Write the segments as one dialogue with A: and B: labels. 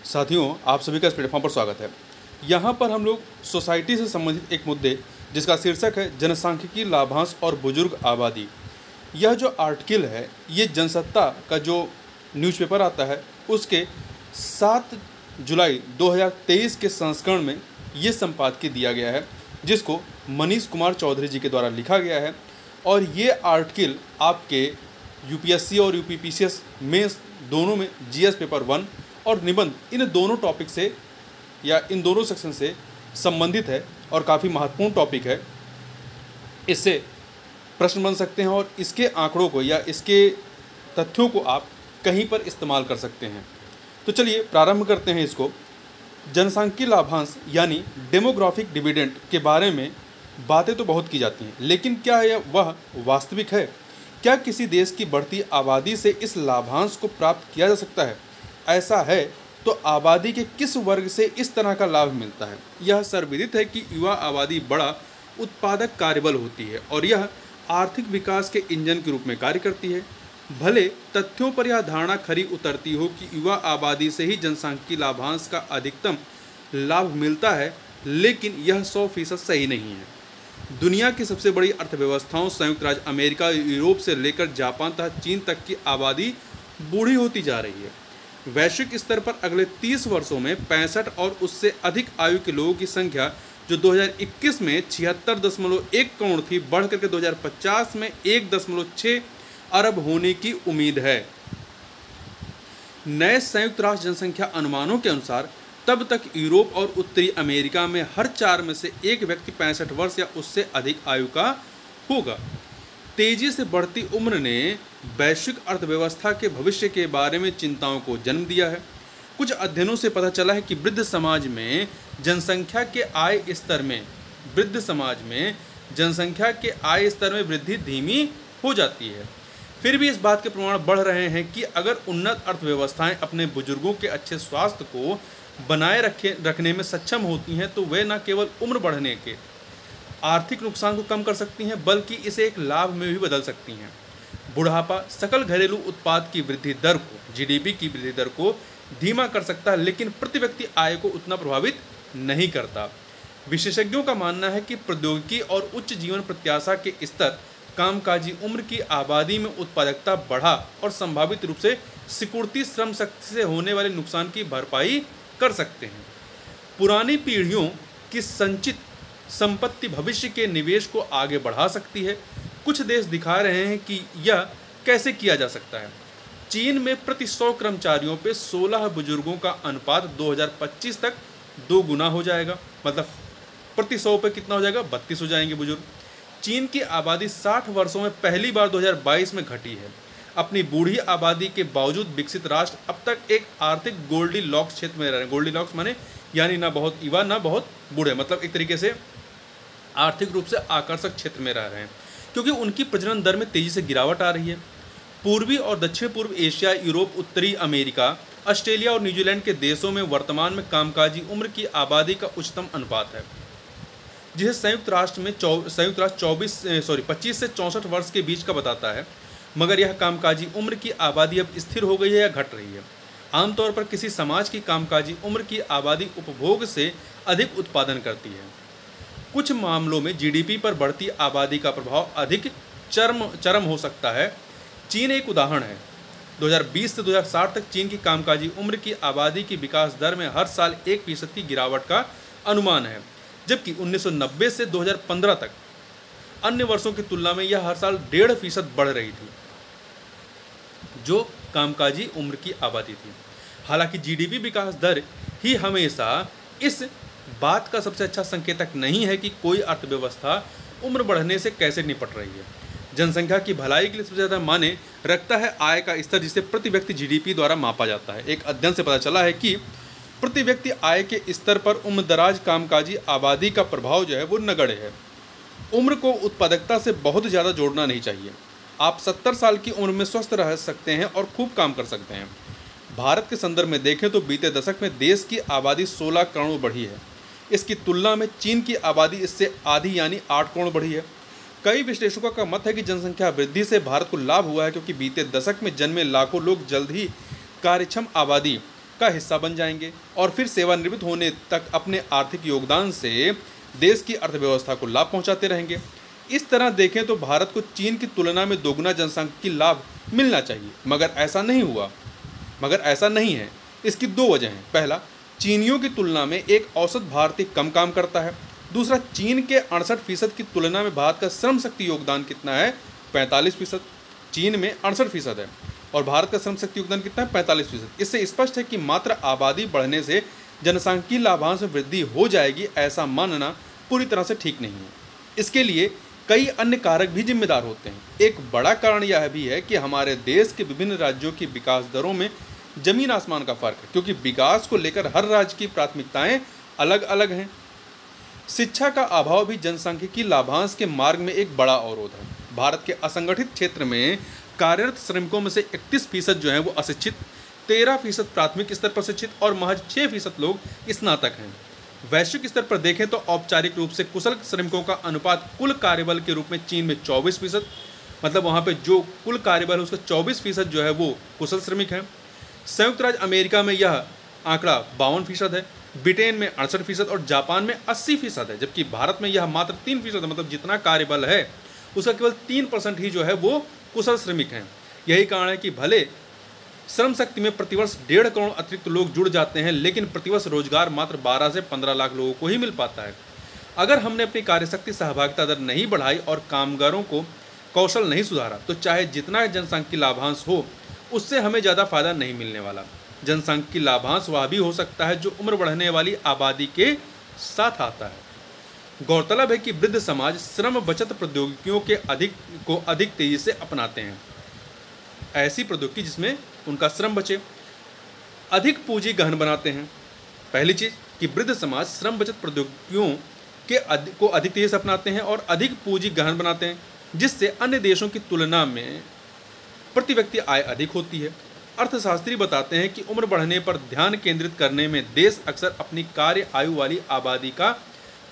A: साथियों, आप सभी का इस प्लेटफॉर्म पर स्वागत है। यहाँ पर हम लोग सोसाइटी से संबंधित एक मुद्दे जिसका शीर्षक है जनसांख्यिकी लाभांश और बुजुर्ग आबादी। यह जो आर्टिकल है ये जनसत्ता का जो न्यूज़पेपर आता है उसके 7 जुलाई 2023 के संस्करण में ये संपादकीय दिया गया है, जिसको मनीष कुमार चौधरी जी के द्वारा लिखा गया है। और ये आर्टिकल आपके यूपीएससी और यूपीपीसीएस में दोनों में जीएस पेपर 1 और निबंध इन दोनों टॉपिक से या इन दोनों सेक्शन से संबंधित है और काफ़ी महत्वपूर्ण टॉपिक है। इससे प्रश्न बन सकते हैं और इसके आंकड़ों को या इसके तथ्यों को आप कहीं पर इस्तेमाल कर सकते हैं। तो चलिए प्रारंभ करते हैं इसको। जनसांख्यिकीय लाभांश यानी डेमोग्राफिक डिविडेंड के बारे में बातें तो बहुत की जाती हैं, लेकिन क्या यह वह वास्तविक है? क्या किसी देश की बढ़ती आबादी से इस लाभांश को प्राप्त किया जा सकता है? ऐसा है तो आबादी के किस वर्ग से इस तरह का लाभ मिलता है? यह सर्वविदित है कि युवा आबादी बड़ा उत्पादक कार्यबल होती है और यह आर्थिक विकास के इंजन के रूप में कार्य करती है। भले तथ्यों पर यह धारणा खरी उतरती हो कि युवा आबादी से ही जनसांख्यिकीय लाभांश का अधिकतम लाभ मिलता है, लेकिन यह 100% सही नहीं है। दुनिया की सबसे बड़ी अर्थव्यवस्थाओं संयुक्त राज्य अमेरिका, यूरोप से लेकर जापान तथा चीन तक की आबादी बूढ़ी होती जा रही है। वैश्विक स्तर पर अगले 30 वर्षों में 65 और उससे अधिक आयु के लोगों की संख्या जो 2021 में 76.1 करोड़ थी, बढ़ करके 2050 में 1.6 अरब होने की उम्मीद है। नए संयुक्त राष्ट्र जनसंख्या अनुमानों के अनुसार तब तक यूरोप और उत्तरी अमेरिका में हर 4 में से एक व्यक्ति 65 वर्ष या उससे अधिक आयु का होगा। तेजी से बढ़ती उम्र ने वैश्विक अर्थव्यवस्था के भविष्य के बारे में चिंताओं को जन्म दिया है। कुछ अध्ययनों से पता चला है कि वृद्ध समाज में जनसंख्या के आय स्तर में वृद्धि धीमी हो जाती है। फिर भी इस बात के प्रमाण बढ़ रहे हैं कि अगर उन्नत अर्थव्यवस्थाएं अपने बुजुर्गों के अच्छे स्वास्थ्य को बनाए रखने में सक्षम होती हैं, तो वे न केवल उम्र बढ़ने के आर्थिक नुकसान को कम कर सकती हैं, बल्कि इसे एक लाभ में भी बदल सकती हैं। बुढ़ापा सकल घरेलू उत्पाद की वृद्धि दर को, जीडीपी की वृद्धि दर को धीमा कर सकता है, लेकिन प्रति व्यक्ति आय को उतना प्रभावित नहीं करता। विशेषज्ञों का मानना है कि प्रौद्योगिकी और उच्च जीवन प्रत्याशा के स्तर कामकाजी उम्र की आबादी में उत्पादकता बढ़ा और संभावित रूप से सिकुड़ती श्रम शक्ति से होने वाले नुकसान की भरपाई कर सकते हैं। पुरानी पीढ़ियों की संचित संपत्ति भविष्य के निवेश को आगे बढ़ा सकती है। कुछ देश दिखा रहे हैं कि यह कैसे किया जा सकता है। चीन में प्रति 100 कर्मचारियों पे 16 बुजुर्गों का अनुपात 2025 तक 2 गुना हो जाएगा। मतलब प्रति 100 पे कितना हो जाएगा? 32 हो जाएंगे बुजुर्ग। चीन की आबादी 60 वर्षों में पहली बार 2022 में घटी है। अपनी बूढ़ी आबादी के बावजूद विकसित राष्ट्र अब तक एक आर्थिक गोल्डीलॉक्स क्षेत्र में रह रहे हैं। गोल्डीलॉक्स माने यानी ना बहुत युवा ना बहुत बूढ़े, मतलब एक तरीके से आर्थिक रूप से आकर्षक क्षेत्र में रह रहे हैं, क्योंकि उनकी प्रजनन दर में तेजी से गिरावट आ रही है। पूर्वी और दक्षिण पूर्व एशिया, यूरोप, उत्तरी अमेरिका, ऑस्ट्रेलिया और न्यूजीलैंड के देशों में वर्तमान में कामकाजी उम्र की आबादी का उच्चतम अनुपात है, जिसे संयुक्त राष्ट्र 25 से 64 वर्ष के बीच का बताता है। मगर यह कामकाजी उम्र की आबादी अब स्थिर हो गई है या घट रही है। आमतौर पर किसी समाज की कामकाजी उम्र की आबादी उपभोग से अधिक उत्पादन करती है। कुछ मामलों में जीडीपी पर बढ़ती आबादी का प्रभाव अधिक चरम हो सकता है। चीन एक उदाहरण है। 2020 से 2060 तक चीन की कामकाजी उम्र की आबादी की विकास दर में हर साल 1% की गिरावट का अनुमान है, जबकि 1990 से 2015 तक अन्य वर्षों की तुलना में यह हर साल 1.5% बढ़ रही थी, जो कामकाजी उम्र की आबादी थी। हालांकि जीडीपी विकास दर ही हमेशा इस बात का सबसे अच्छा संकेतक नहीं है कि कोई अर्थव्यवस्था उम्र बढ़ने से कैसे निपट रही है। जनसंख्या की भलाई के लिए सबसे ज़्यादा मायने रखता है आय का स्तर, जिसे प्रति व्यक्ति जीडीपी द्वारा मापा जाता है। एक अध्ययन से पता चला है कि प्रति व्यक्ति आय के स्तर पर उम्रदराज कामकाजी आबादी का प्रभाव जो है वो नगण्य है। उम्र को उत्पादकता से बहुत ज़्यादा जोड़ना नहीं चाहिए। आप 70 साल की उम्र में स्वस्थ रह सकते हैं और खूब काम कर सकते हैं। भारत के संदर्भ में देखें तो बीते दशक में देश की आबादी 16 करोड़ बढ़ी है। इसकी तुलना में चीन की आबादी इससे आधी यानी 8 करोड़ बढ़ी है। कई विश्लेषकों का मत है कि जनसंख्या वृद्धि से भारत को लाभ हुआ है, क्योंकि बीते दशक में जन्मे लाखों लोग जल्द ही कार्यक्षम आबादी का हिस्सा बन जाएंगे और फिर सेवानिवृत्त होने तक अपने आर्थिक योगदान से देश की अर्थव्यवस्था को लाभ पहुंचाते रहेंगे। इस तरह देखें तो भारत को चीन की तुलना में दोगुना जनसांख्यिकीय लाभ मिलना चाहिए, मगर ऐसा नहीं है। इसकी दो वजह हैं। पहला, चीनियों की तुलना में एक औसत भारतीय कम काम करता है। दूसरा, चीन के 68% की तुलना में भारत का श्रम शक्ति योगदान कितना है? 45%। चीन में 68% है और भारत का श्रम शक्ति योगदान कितना है? 45%। इससे स्पष्ट है कि मात्र आबादी बढ़ने से जनसांख्यिकीय लाभांश में वृद्धि हो जाएगी, ऐसा मानना पूरी तरह से ठीक नहीं है। इसके लिए कई अन्य कारक भी जिम्मेदार होते हैं। एक बड़ा कारण यह भी है कि हमारे देश के विभिन्न राज्यों की विकास दरों में जमीन आसमान का फर्क है, क्योंकि विकास को लेकर हर राज्य की प्राथमिकताएं अलग अलग हैं। शिक्षा का अभाव भी जनसांख्यिकीय लाभांश के मार्ग में एक बड़ा अवरोध है। भारत के असंगठित क्षेत्र में कार्यरत श्रमिकों में से 31% जो हैं वो अशिक्षित, 13% प्राथमिक स्तर पर शिक्षित और महज 6% लोग स्नातक हैं। वैश्विक स्तर पर देखें तो औपचारिक रूप से कुशल श्रमिकों का अनुपात कुल कार्यबल के रूप में चीन में 24%, मतलब वहाँ पे जो कुल कार्यबल है उसका 24% जो है वो कुशल श्रमिक हैं। संयुक्त राज्य अमेरिका में यह आंकड़ा 52% है, ब्रिटेन में 68% और जापान में 80% है, जबकि भारत में यह मात्र 3% है। मतलब जितना कार्यबल है उसका केवल 3% ही जो है वो कुशल श्रमिक हैं। यही कारण है कि भले श्रम शक्ति में प्रतिवर्ष 1.5 करोड़ अतिरिक्त लोग जुड़ जाते हैं, लेकिन प्रतिवर्ष रोजगार मात्र 12 से 15 लाख लोगों को ही मिल पाता है। अगर हमने अपनी कार्यशक्ति सहभागिता दर नहीं बढ़ाई और कामगारों को कौशल नहीं सुधारा तो चाहे जितना जनसांख्यिकीय लाभांश हो उससे हमें ज़्यादा फायदा नहीं मिलने वाला। जनसांख्यिकीय लाभांश वह भी हो सकता है जो उम्र बढ़ने वाली आबादी के साथ आता है। गौरतलब है कि वृद्ध समाज श्रम बचत प्रौद्योगिकियों के अधिक तेजी से अपनाते हैं, ऐसी प्रौद्योगिकी जिसमें उनका श्रम बचे, अधिक पूंजी गहन बनाते हैं। पहली चीज़ कि वृद्ध समाज श्रम बचत प्रौद्योगिकियों को अधिक तेजी से अपनाते हैं और अधिक पूंजी गहन बनाते हैं, जिससे अन्य देशों की तुलना में प्रति व्यक्ति आय अधिक होती है। अर्थशास्त्री बताते हैं कि उम्र बढ़ने पर ध्यान केंद्रित करने में देश अक्सर अपनी कार्य आयु वाली आबादी का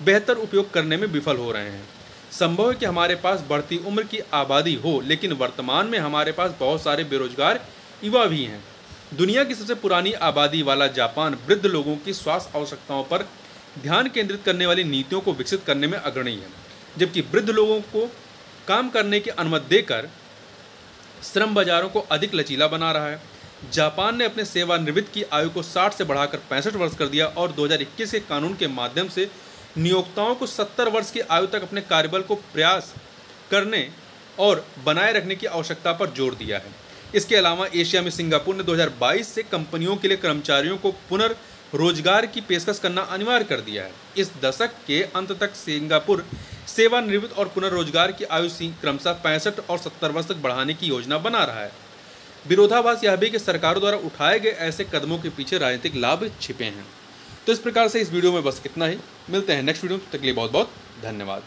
A: बेहतर उपयोग करने में विफल हो रहे हैं। संभव है कि हमारे पास बढ़ती उम्र की आबादी हो, लेकिन वर्तमान में हमारे पास बहुत सारे बेरोजगार युवा भी हैं। दुनिया की सबसे पुरानी आबादी वाला जापान वृद्ध लोगों की स्वास्थ्य आवश्यकताओं पर ध्यान केंद्रित करने वाली नीतियों को विकसित करने में अग्रणी है, जबकि वृद्ध लोगों को काम करने की अनुमति देकर श्रम बाजारों को अधिक लचीला बना रहा है। जापान ने अपने सेवानिवृत्त की आयु को 60 से बढ़ाकर 65 वर्ष कर दिया और 2021 के कानून के माध्यम से नियोक्ताओं को 70 वर्ष की आयु तक अपने कार्यबल को प्रयास करने और बनाए रखने की आवश्यकता पर जोर दिया है। इसके अलावा एशिया में सिंगापुर ने 2022 से कंपनियों के लिए कर्मचारियों को पुनर्रोजगार की पेशकश करना अनिवार्य कर दिया है। इस दशक के अंत तक सिंगापुर सेवानिवृत्त और पुनर्रोजगार की आयु क्रमशः 65 और 70 वर्ष तक बढ़ाने की योजना बना रहा है। विरोधाभास यह भी कि सरकारों द्वारा उठाए गए ऐसे कदमों के पीछे राजनीतिक लाभ छिपे हैं। तो इस प्रकार से इस वीडियो में बस इतना ही। मिलते हैं नेक्स्ट वीडियो में, तब तक के लिए बहुत बहुत धन्यवाद।